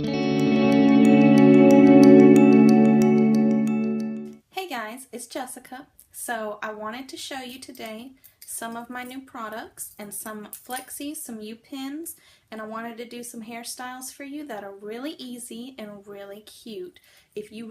Hey guys, it's Jessica. So I wanted to show you today some of my new products and some Flexi, some U-pins, and I wanted to do some hairstyles for you that are really easy and really cute. If you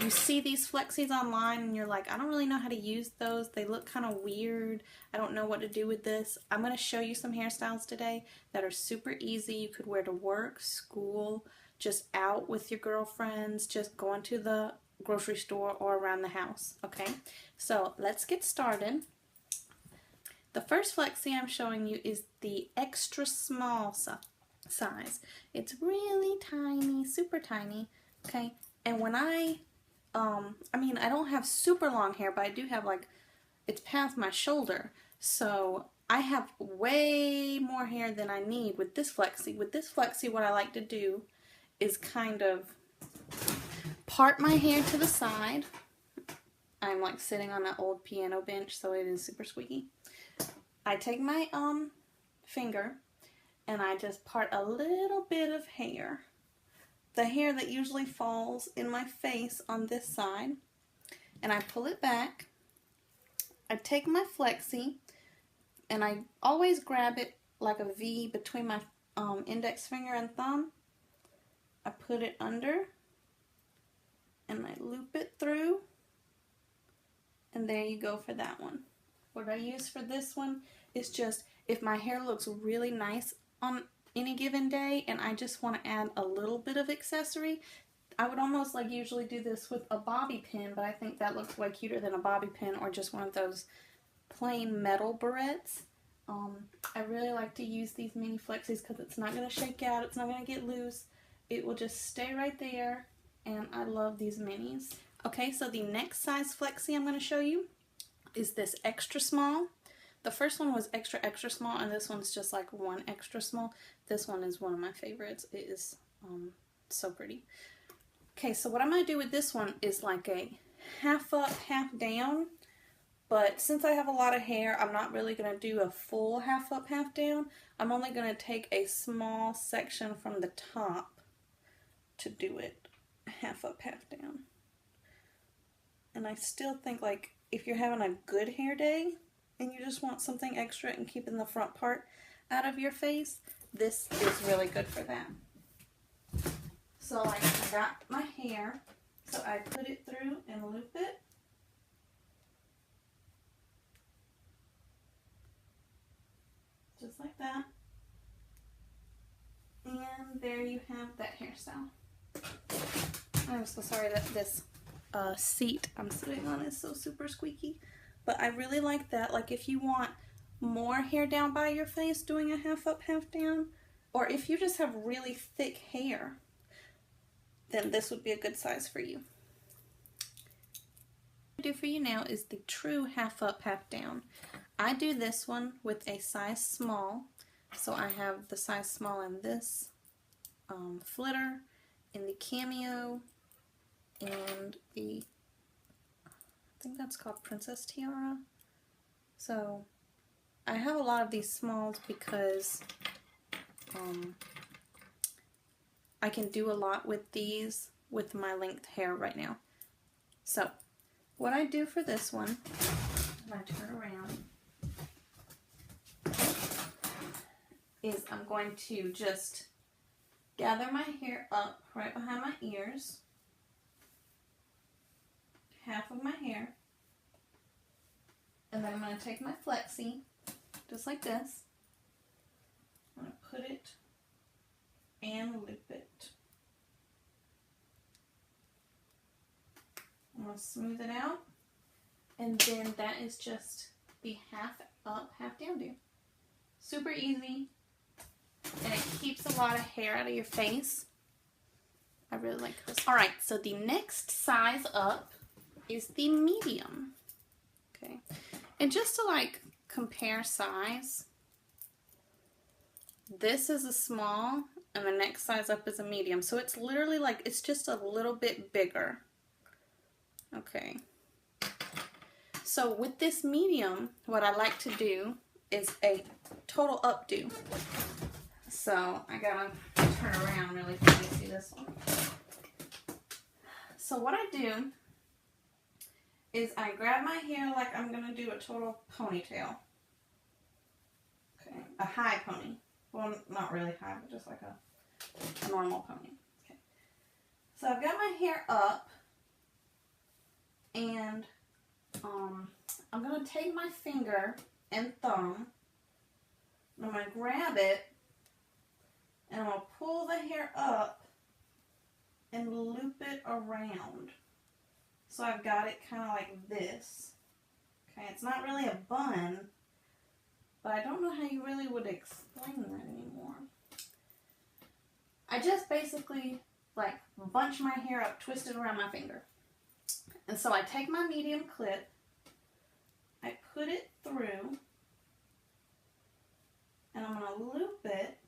see these Flexis online and you're like, I don't really know how to use those, they look kind of weird, I don't know what to do with this, I'm going to show you some hairstyles today that are super easy. You could wear to work, school, just out with your girlfriends, just going to the grocery store or around the house. Okay, so let's get started. The first Flexi I'm showing you is the extra small size. It's really tiny, super tiny. Okay, and when I don't have super long hair, but I do have it's past my shoulder, so I have way more hair than I need with this Flexi. With this Flexi, what I like to do is kind of part my hair to the side. I'm like sitting on an old piano bench, so it is super squeaky. I take my finger and I just part a little bit of hair. The hair that usually falls in my face on this side. And I pull it back. I take my Flexi and I always grab it like a V between my index finger and thumb. I put it under and I loop it through, and there you go for that one. What I use for this one is just if my hair looks really nice on any given day and I just want to add a little bit of accessory, I would almost usually do this with a bobby pin, but I think that looks way cuter than a bobby pin or just one of those plain metal barrettes. I really like to use these mini Flexis because it's not going to shake out, it's not going to get loose, it will just stay right there, and I love these minis. Okay, so the next size Flexi I'm going to show you is this extra small. The first one was extra small, and this one's just like one extra small. This one is one of my favorites. It is so pretty. Okay, so what I'm going to do with this one is like a half up, half down. But since I have a lot of hair, I'm not really going to do a full half up, half down. I'm only going to take a small section from the top to do it half up, half down. And I still think if you're having a good hair day and you just want something extra and keeping the front part out of your face, this is really good for that. So I got my hair, so I put it through and loop it. Just like that. And there you have that hairstyle. I'm so sorry that this seat I'm sitting on is so super squeaky, but I really like that. If you want more hair down by your face doing a half up, half down, or if you just have really thick hair, then this would be a good size for you. What I do for you now is the true half up, half down. I do this one with a size small, so I have the size small in this flitter, in the cameo, and the, I think that's called Princess Tiara. So I have a lot of these smalls because I can do a lot with these with my length hair right now. So what I do for this one, when I turn around, is I'm going to just gather my hair up right behind my ears, half of my hair, and then I'm going to take my Flexi, just like this. I'm going to put it and loop it. I'm going to smooth it out, and then that is just the half up, half down do. Super easy, and it keeps a lot of hair out of your face. I really like this. Alright, so the next size up is the medium. Okay, and just to compare size, this is a small and the next size up is a medium, so it's literally it's just a little bit bigger. Okay, so with this medium, what I like to do is a total updo. So I gotta turn around really quick to see this. this one. So what I do is I grab my hair like I'm going to do a total ponytail. Okay, a high pony. Well, not really high, but just like a normal pony. Okay. So I've got my hair up, and I'm going to take my finger and thumb, and I'm going to grab it, and I'm going to pull the hair up and loop it around. So I've got it kind of like this. Okay, it's not really a bun, but I don't know how you really would explain that anymore. I just basically like bunch my hair up, twist it around my finger. And so I take my medium clip, I put it through, and I'm going to loop it.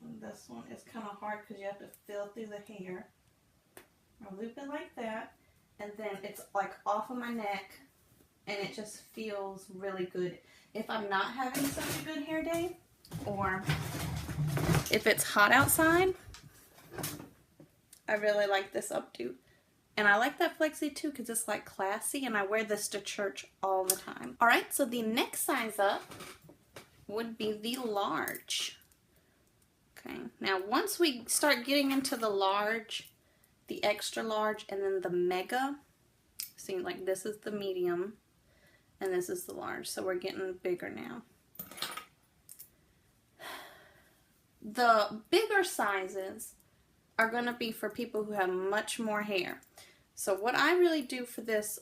And this one is kind of hard because you have to feel through the hair. I'll loop it like that, and then it's like off of my neck, and it just feels really good. If I'm not having such a good hair day, or if it's hot outside, I really like this updo. And I like that Flexi too because it's like classy, and I wear this to church all the time. Alright, so the next size up would be the large. Okay, now once we start getting into the large, the extra large, and then the mega, see, like this is the medium, and this is the large, so we're getting bigger now. The bigger sizes are going to be for people who have much more hair. So what I really do for this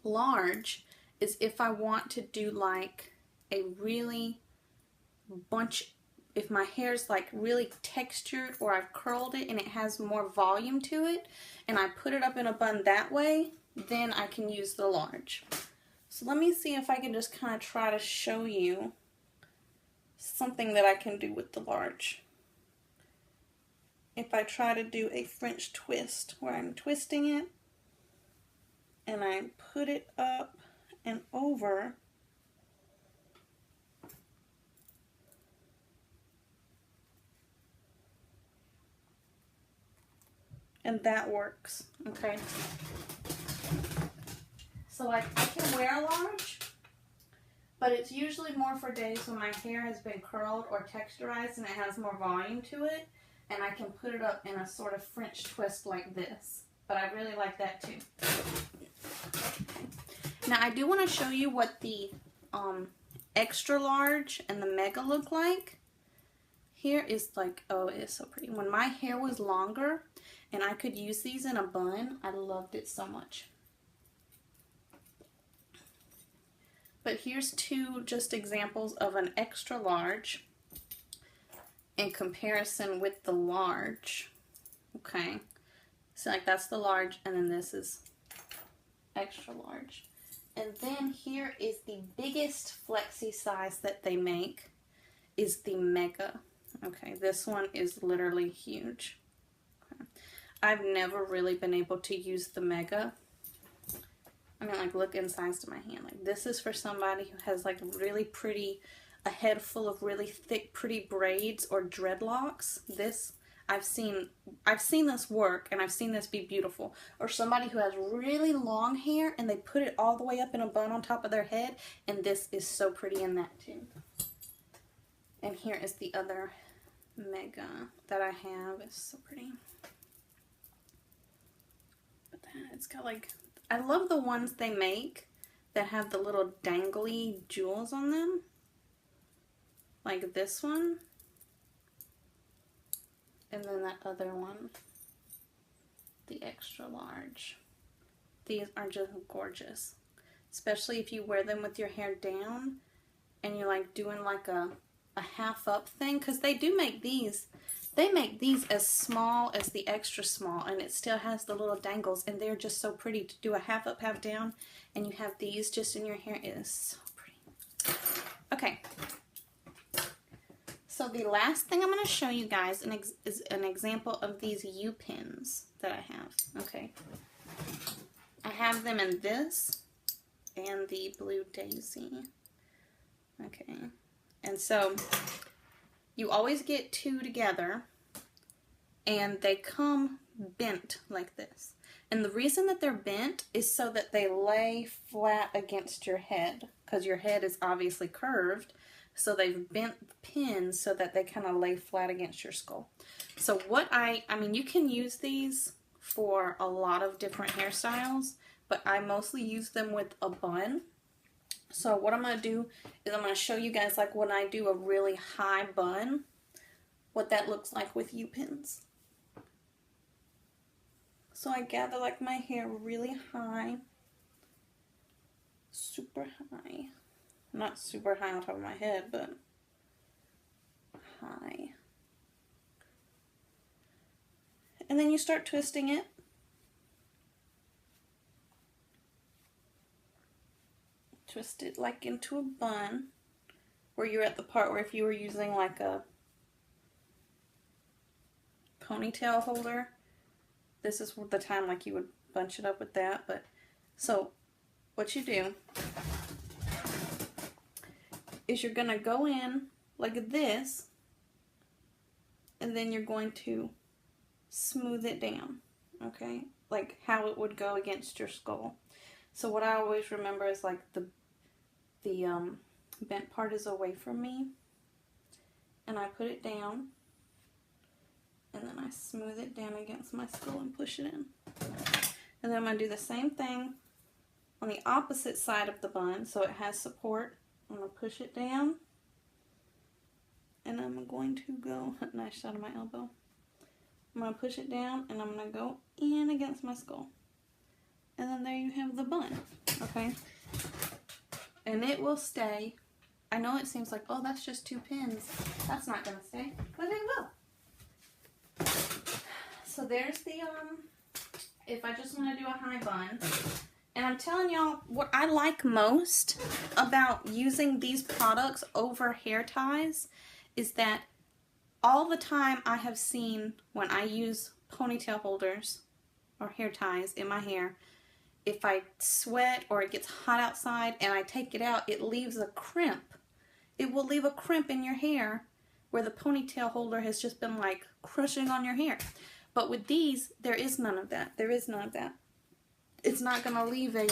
large is if I want to do like a really bunch, if my hair's like really textured or I've curled it and it has more volume to it and I put it up in a bun that way, then I can use the large. So let me see if I can just kind of try to show you something that I can do with the large. If I try to do a French twist where I'm twisting it and I put it up and over, and that works, okay? So I can wear a large, but it's usually more for days when my hair has been curled or texturized and it has more volume to it, and I can put it up in a sort of French twist like this. But I really like that too. Now I do want to show you what the extra large and the mega look like. Here is like, oh, it is so pretty. When my hair was longer and I could use these in a bun, I loved it so much. But here's two just examples of an extra large in comparison with the large. Okay, so like that's the large, and then this is extra large. And then here is the biggest Flexi size that they make, is the mega. Okay, this one is literally huge. Okay. I've never really been able to use the mega. I mean, like, look inside to my hand. Like, this is for somebody who has like really pretty, a head full of really thick, pretty braids or dreadlocks. This, I've seen this work, and I've seen this be beautiful. Or somebody who has really long hair and they put it all the way up in a bun on top of their head, and this is so pretty in that too. And here is the other mega that I have. It's so pretty. But then it's got like, I love the ones they make that have the little dangly jewels on them. Like this one. And then that other one. The extra large. These are just gorgeous. Especially if you wear them with your hair down and you're like doing like a half up thing, because they do make these. They make these as small as the extra small, and it still has the little dangles, and they're just so pretty to do a half up, half down, and you have these just in your hair. It is so pretty. Okay. So the last thing I'm going to show you guys is an example of these U-pins that I have. Okay. I have them in this and the blue daisy. Okay. And so you always get two together and they come bent like this. And the reason that they're bent is so that they lay flat against your head, because your head is obviously curved. So they've bent the pins so that they kind of lay flat against your skull. So what I mean, you can use these for a lot of different hairstyles, but I mostly use them with a bun. So what I'm going to do is I'm going to show you guys, like, when I do a really high bun, what that looks like with U-pins. So I gather, like, my hair really high, super high. Not super high on top of my head, but high. And then you start twisting it. Twist it like into a bun, where you're at the part where if you were using like a ponytail holder, this is the time like you would bunch it up with that. But so what you do is you're gonna go in like this, and then you're going to smooth it down, okay? Like how it would go against your skull. So what I always remember is like the bent part is away from me, and I put it down, and then I smooth it down against my skull and push it in. And then I'm going to do the same thing on the opposite side of the bun, so it has support. I'm going to push it down, and I'm going to go, nice shot of my elbow. I'm going to push it down, and I'm going to go in against my skull. And then there you have the bun, okay? And it will stay. I know it seems like, oh, that's just two pins. That's not going to stay, but it will. So there's the, if I just want to do a high bun. And I'm telling y'all, what I like most about using these products over hair ties is that all the time I have seen when I use ponytail holders or hair ties in my hair, if I sweat or it gets hot outside and I take it out, it leaves a crimp. It will leave a crimp in your hair where the ponytail holder has just been like crushing on your hair. But with these, there is none of that. There is none of that. It's not going to leave a,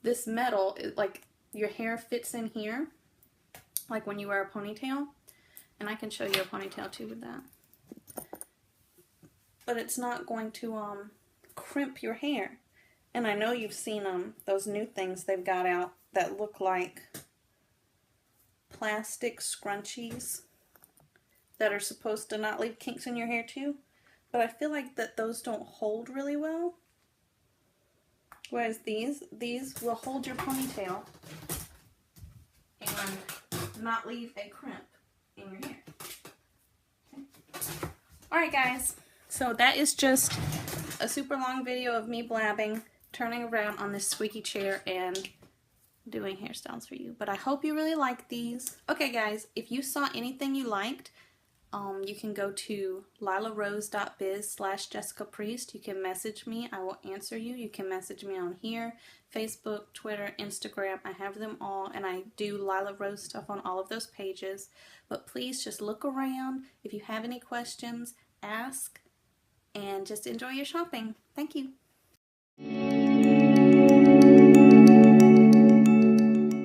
this metal, like your hair fits in here, like when you wear a ponytail. And I can show you a ponytail too with that. But it's not going to crimp your hair. And I know you've seen those new things they've got out that look like plastic scrunchies that are supposed to not leave kinks in your hair too. But I feel like that those don't hold really well. Whereas these will hold your ponytail and not leave a crimp in your hair. Okay. Alright guys, so that is just a super long video of me blabbing, turning around on this squeaky chair and doing hairstyles for you. But I hope you really like these. Okay guys, if you saw anything you liked, you can go to lilarose.biz/JessicaPriest. You can message me. I will answer you. You can message me on here, Facebook, Twitter, Instagram. I have them all, and I do Lila Rose stuff on all of those pages. But please just look around. If you have any questions, ask, and just enjoy your shopping. Thank you.